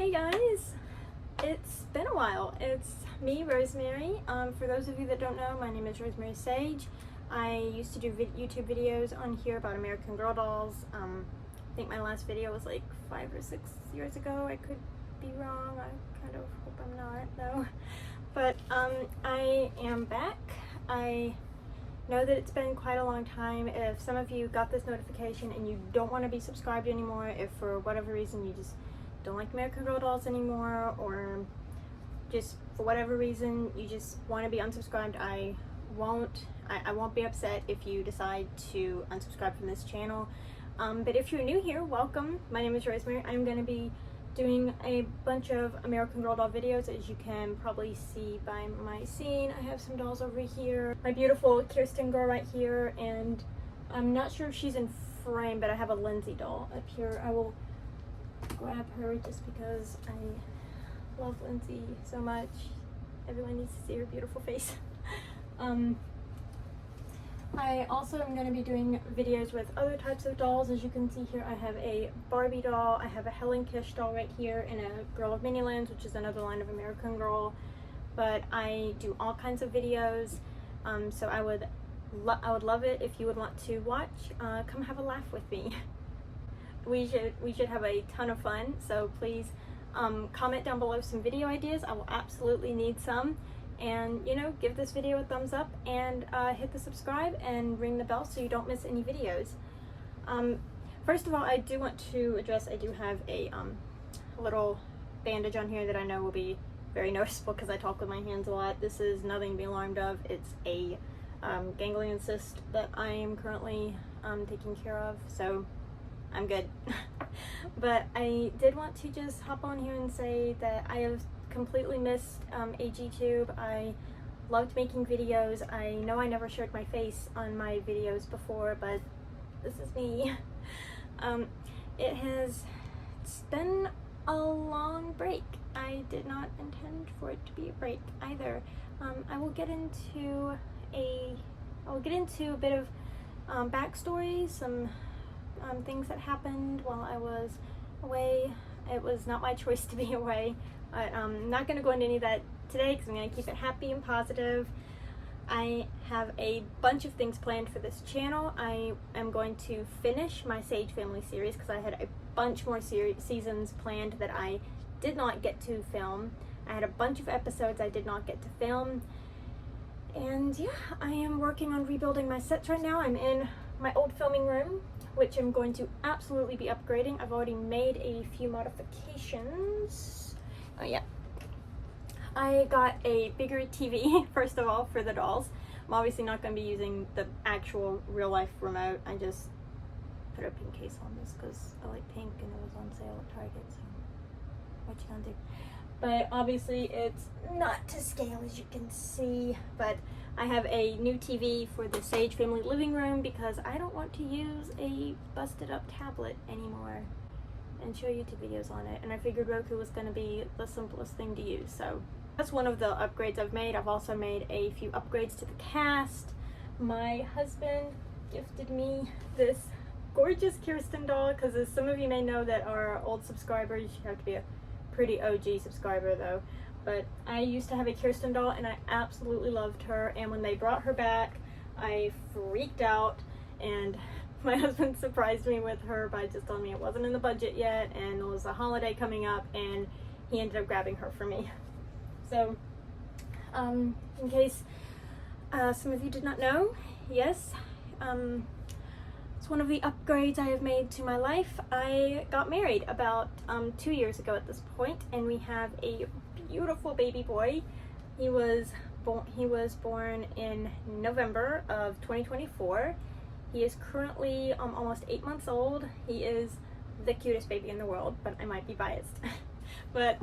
Hey guys, it's been a while. It's me, Rosemary. For those of you that don't know, my name is Rosemary Saige. I used to do YouTube videos on here about American Girl dolls. I think my last video was like 5 or 6 years ago. I could be wrong. I kind of hope I'm not though. But I am back. I know that it's been quite a long time. If some of you got this notification and you don't want to be subscribed anymore, if for whatever reason you just don't like American Girl dolls anymore, or just for whatever reason you just want to be unsubscribed, I won't be upset if you decide to unsubscribe from this channel. But if you're new here, welcome. My name is Rosemary. I'm going to be doing a bunch of American Girl doll videos, as you can probably see by my scene. I have some dolls over here. My beautiful Kirsten girl right here, and I'm not sure if she's in frame, but I have a Lindsay doll up here. I will grab her just because I love Lindsay so much. Everyone needs to see her beautiful face. I also am going to be doing videos with other types of dolls. As you can see here, I have a Barbie doll, I have a Helen Kish doll right here, and a Girl of Many Lands, which is another line of American Girl. But I do all kinds of videos, so I would love it if you would want to watch. Come have a laugh with me. We should have a ton of fun, so please comment down below some video ideas. I will absolutely need some. And, you know, give this video a thumbs up, and hit the subscribe and ring the bell so you don't miss any videos. First of all, I do want to address, I do have a little bandage on here that I know will be very noticeable because I talk with my hands a lot. This is nothing to be alarmed of. It's a ganglion cyst that I am currently taking care of, so I'm good. But I did want to just hop on here and say that I have completely missed AGTube. I loved making videos. I know I never showed my face on my videos before, but this is me. It's been a long break. I did not intend for it to be a break either. I will get into a bit of backstory, some things that happened while I was away. It was not my choice to be away. I'm not going to go into any of that today because I'm going to keep it happy and positive. I have a bunch of things planned for this channel. I am going to finish my Saige Family series because I had a bunch more seasons planned that I did not get to film. I had a bunch of episodes I did not get to film. And yeah, I am working on rebuilding my sets right now. I'm in my old filming room, which I'm going to absolutely be upgrading. I've already made a few modifications. Oh yeah, I got a bigger TV, first of all, for the dolls. I'm obviously not going to be using the actual real life remote. I just put a pink case on this because I like pink and it was on sale at Target, so what you gonna do? But obviously it's not to scale, as you can see, but I have a new TV for the Saige Family living room because I don't want to use a busted up tablet anymore and show YouTube videos on it, and I figured Roku was going to be the simplest thing to use. So that's one of the upgrades I've made. I've also made a few upgrades to the cast. My husband gifted me this gorgeous Kirsten doll because, as some of you may know that are old subscribers, you have to be a pretty OG subscriber though, but I used to have a Kirsten doll and I absolutely loved her, and when they brought her back I freaked out, and my husband surprised me with her by just telling me it wasn't in the budget yet and it was a holiday coming up, and he ended up grabbing her for me. So in case some of you did not know, yes, it's one of the upgrades I have made to my life. I got married about 2 years ago at this point, and we have a beautiful baby boy. He was born in November of 2024. He is currently almost 8 months old. He is the cutest baby in the world, but I might be biased. But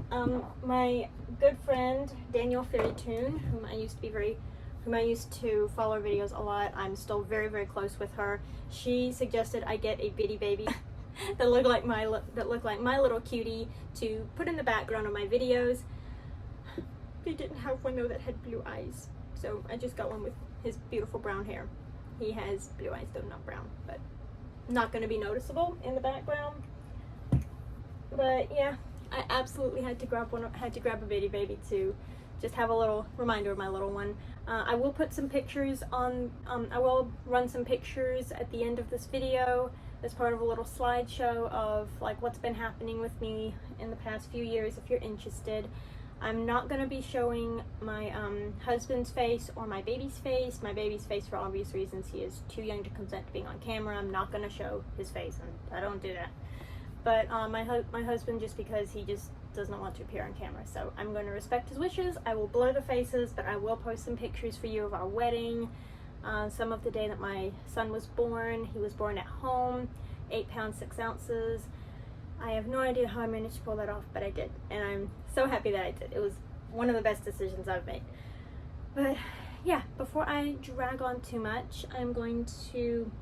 my good friend Danielle Fairytoon, whom I used to follow her videos a lot, I'm still very, very close with her. She suggested I get a bitty baby that looked like my little cutie to put in the background of my videos. They didn't have one though that had blue eyes, so I just got one with his beautiful brown hair. He has blue eyes though, not brown, but not going to be noticeable in the background. But yeah, I absolutely had to grab a baby to just have a little reminder of my little one. I will put some pictures on, I will run some pictures at the end of this video as part of a little slideshow of like what's been happening with me in the past few years if you're interested. I'm not going to be showing my husband's face or my baby's face. My baby's face, for obvious reasons, he is too young to consent to being on camera. I'm not going to show his face, and I don't do that. But my husband, just because he just does not want to appear on camera. So I'm going to respect his wishes. I will blur the faces, but I will post some pictures for you of our wedding. Some of the day that my son was born. He was born at home, 8 pounds 6 ounces. I have no idea how I managed to pull that off, but I did. And I'm so happy that I did. It was one of the best decisions I've made. But yeah, before I drag on too much, I'm going to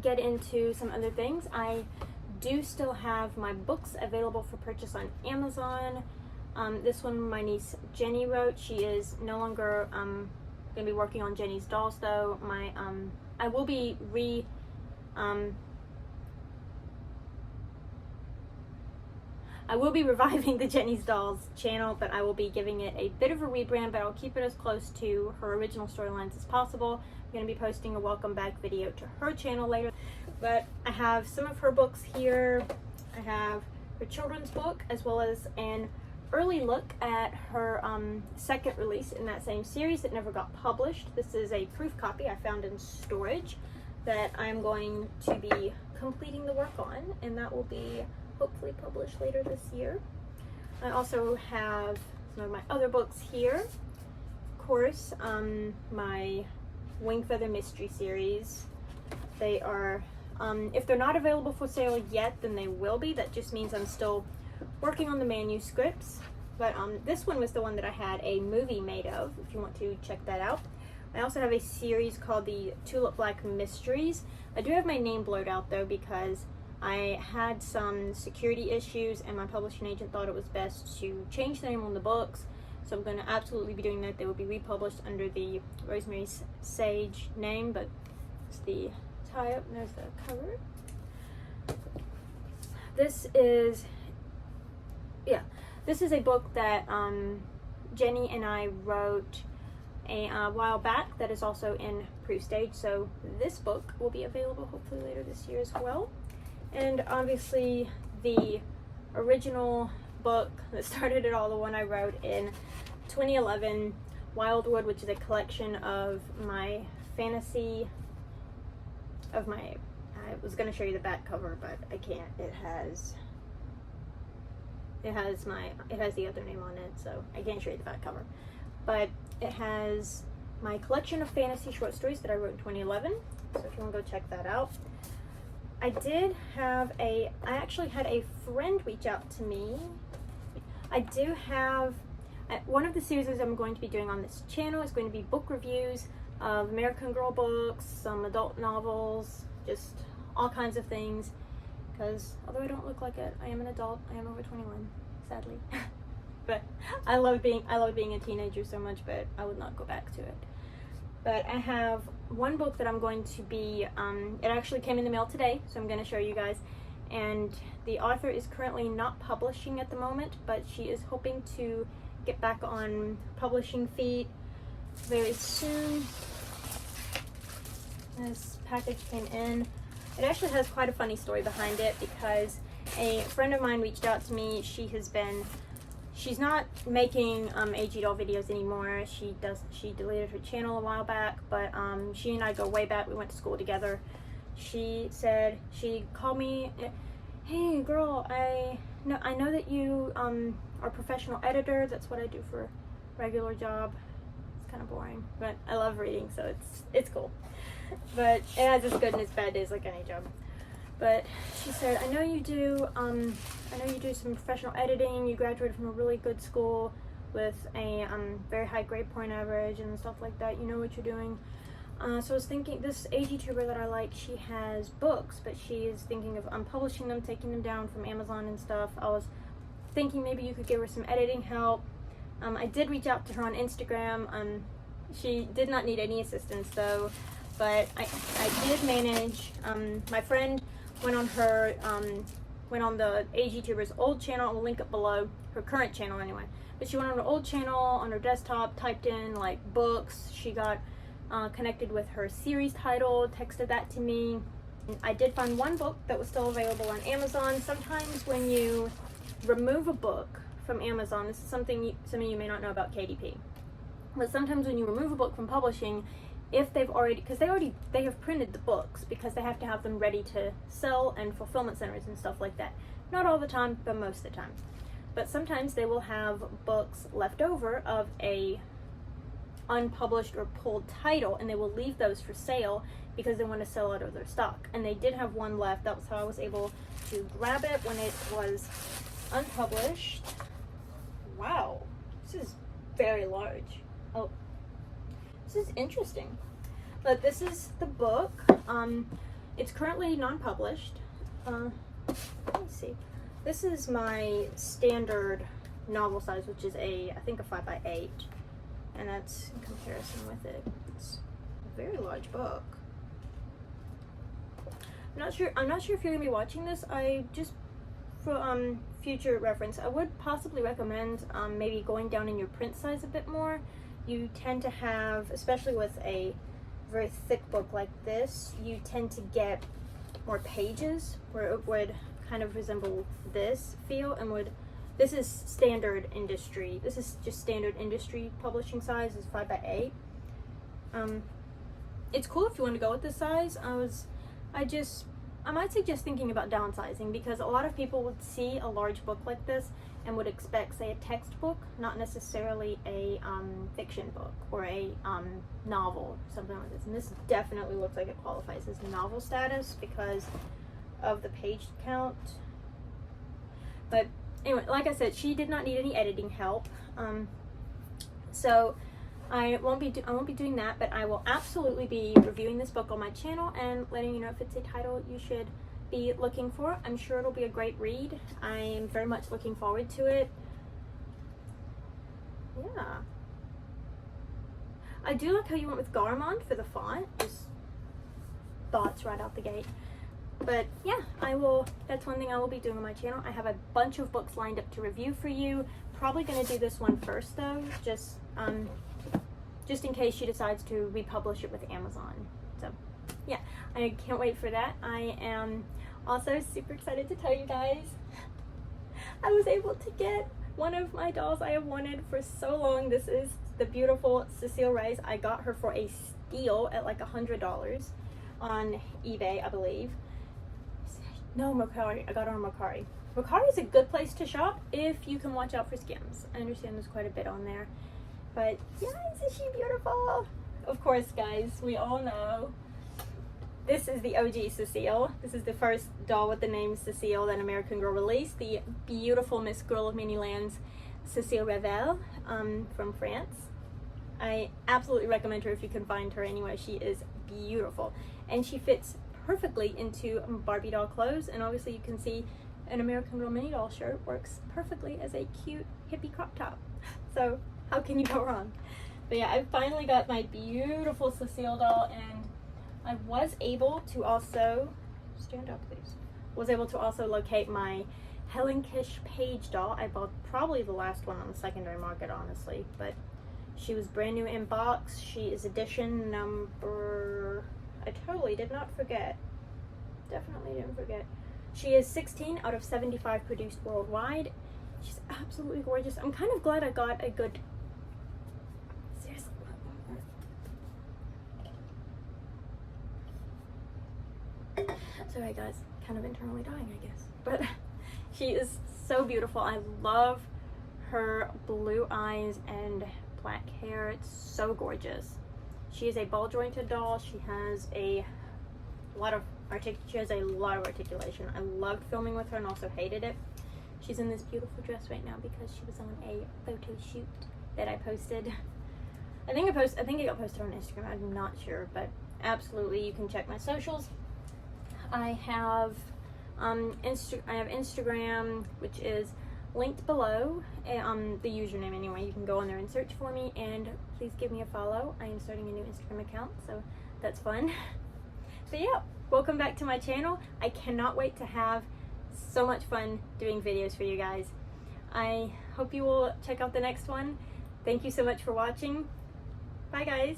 get into some other things. I do still have my books available for purchase on Amazon. This one my niece Jenny wrote. She is no longer going to be working on Jenny's dolls though. I will be reviving the Jenny's Dolls channel, but I will be giving it a bit of a rebrand, but I'll keep it as close to her original storylines as possible. I'm going to be posting a welcome back video to her channel later. But I have some of her books here. I have her children's book, as well as an early look at her second release in that same series that never got published. This is a proof copy I found in storage that I'm going to be completing the work on, and that will be hopefully published later this year. I also have some of my other books here. Of course, my Wing Feather Mystery series. They are, if they're not available for sale yet, then they will be. That just means I'm still working on the manuscripts. But this one was the one that I had a movie made of, if you want to check that out. I also have a series called the Tulip Black Mysteries. I do have my name blurred out though because I had some security issues and my publishing agent thought it was best to change the name on the books. So I'm going to absolutely be doing that. They will be republished under the Rosemary Saige name, but it's the tie-up and there's the cover. This is a book that Jenny and I wrote a while back that is also in proof stage. So this book will be available hopefully later this year as well. And obviously the original book that started it all, the one I wrote in 2011, Wildwood, which is a collection of my fantasy, I was going to show you the back cover, but I can't. It has the other name on it, so I can't show you the back cover. But it has my collection of fantasy short stories that I wrote in 2011, so if you want to go check that out. I actually had a friend reach out to me. I do have, one of the series I'm going to be doing on this channel is going to be book reviews of American Girl books, some adult novels, just all kinds of things. Because although I don't look like it, I am an adult. I am over 21, sadly. But I love being a teenager so much, but I would not go back to it. But I have one book that I'm going to be, it actually came in the mail today, so I'm going to show you guys. And the author is currently not publishing at the moment, but she is hoping to get back on publishing feet very soon. This package came in. It actually has quite a funny story behind it because a friend of mine reached out to me. She's not making AG doll videos anymore. She deleted her channel a while back, but she and I go way back. We went to school together. She called me, "Hey girl, I know that you are a professional editor. That's what I do for a regular job. It's kind of boring, but I love reading, so it's cool. But it has its good and its bad days like any job." But she said, I know you do some professional editing. You graduated from a really good school with a very high grade point average and stuff like that. You know what you're doing. So I was thinking, this AGTuber that I like, she has books, but she is thinking of unpublishing them, taking them down from Amazon and stuff. I was thinking maybe you could give her some editing help. I did reach out to her on Instagram. She did not need any assistance though, but I did manage. My friend went on her went on the AGTuber's old channel. I'll link it below, her current channel anyway. But she went on her old channel on her desktop, typed in like books. She got connected with her series title, texted that to me. I did find one book that was still available on Amazon. Sometimes when you remove a book from Amazon, this is something some of you may not know about KDP, but sometimes when you remove a book from publishing, if they've already, because they have printed the books because they have to have them ready to sell and fulfillment centers and stuff like that. Not all the time, but most of the time. But sometimes they will have books left over of a unpublished or pulled title, and they will leave those for sale because they want to sell out of their stock. And they did have one left. That was how I was able to grab it when it was unpublished. Wow, this is very large. Oh, this is interesting. But this is the book. It's currently non-published. Let me see. This is my standard novel size, which is I think a 5x8, and that's in comparison with it. It's a very large book. I'm not sure if you're gonna be watching this. I just, for future reference, I would possibly recommend maybe going down in your print size a bit more. You tend to have, especially with a very thick book like this, you tend to get more pages where it would kind of resemble this feel, and this is standard industry. This is just standard industry publishing size, is 5x8. It's cool if you want to go with this size. I might suggest thinking about downsizing, because a lot of people would see a large book like this and would expect, say, a textbook, not necessarily a fiction book or a novel, something like this. And this definitely looks like it qualifies as novel status because of the page count. But anyway, like I said, she did not need any editing help, so I won't be doing that. But I will absolutely be reviewing this book on my channel and letting you know if it's a title you should be looking for. I'm sure it'll be a great read. I am very much looking forward to it. Yeah, I do like how you went with Garamond for the font. Just thoughts right out the gate. But yeah, that's one thing I will be doing on my channel. I have a bunch of books lined up to review for you. Probably going to do this one first though, just in case she decides to republish it with Amazon. So yeah, I can't wait for that. I am also super excited to tell you guys I was able to get one of my dolls I have wanted for so long. This is the beautiful Cecile Reyes. I got her for a steal at like $100 on eBay, I believe. No, Mercari. I got it on Mercari. Mercari is a good place to shop if you can watch out for scams. I understand there's quite a bit on there. But yes, is she beautiful? Of course, guys, we all know this is the OG Cecile. This is the first doll with the name Cecile that American Girl released. The beautiful Miss Girl of Many Lands, Cecile Revel, from France. I absolutely recommend her if you can find her anywhere. She is beautiful, and she fits perfectly into Barbie doll clothes, and obviously you can see an American Girl mini doll shirt works perfectly as a cute hippie crop top. So how can you go wrong? But yeah, I finally got my beautiful Cecile doll, and I was able to also, stand up please, was able to also locate my Helen Kish Page doll. I bought probably the last one on the secondary market, honestly, but she was brand new in box. She is edition number, I totally did not forget. Definitely didn't forget. She is 16 out of 75 produced worldwide. She's absolutely gorgeous. I'm kind of glad I got a good, seriously. Sorry guys, kind of internally dying, I guess. But she is so beautiful. I love her blue eyes and black hair. It's so gorgeous. She is a ball jointed doll. She has a lot of articulation. I loved filming with her and also hated it. She's in this beautiful dress right now because she was on a photo shoot that I posted. I think it got posted on Instagram. I'm not sure, but absolutely you can check my socials. I have Instagram, which is linked below, the username anyway. You can go on there and search for me, and please give me a follow. I am starting a new Instagram account, so that's fun. But yeah, welcome back to my channel. I cannot wait to have so much fun doing videos for you guys. I hope you will check out the next one. Thank you so much for watching. Bye guys.